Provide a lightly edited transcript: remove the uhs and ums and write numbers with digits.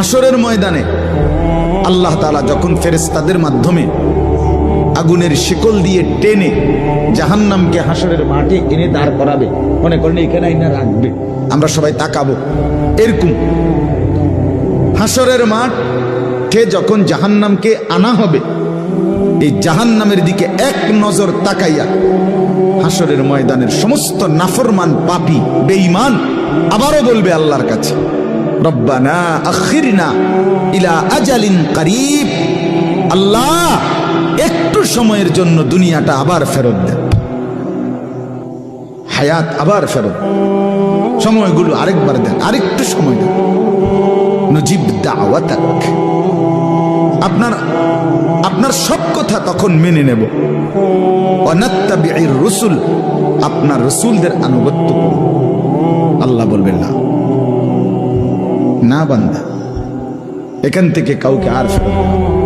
হাসরের ময়দানে আল্লাহ তাআলা যখন ফেরেশতাদের মাধ্যমে আগুনের শিকল দিয়ে টেনে জাহান্নামকে হাসরের মাঠে এনে দাঁড় করাবে, মনে করেন এখানে এনে রাখবে, আমরা সবাই তাকাবো, এরকম হাসরের মাঠে যখন জাহান্নামকে আনা হবে, এই জাহান্নামের দিকে এক নজর তাকাইয়া হাসরের ময়দানের সমস্ত নাফরমান পাপী বেঈমান আবারও বলবে আল্লাহর কাছে, রব্বানা আখিরনা ইলা আজালিন করিব, আল্লাহ একটু সময়ের জন্য দুনিয়াটা আবার ফেরত দেন, হায়াত আবার ফেরত, সময়গুলো আরেকবার দেন, আরেকটু সময় দেন, নজিব দাওয়াতাক, আপনার সব কথা তখন মেনে নেব, ওয়ানাত্তাবিউর রুসুল, আপনার রসুলদের আনুগত্য করব। আল্লাহ বলবেন না, না বান্দা, এখান থেকে কাউকে আর ফেরত দেব না।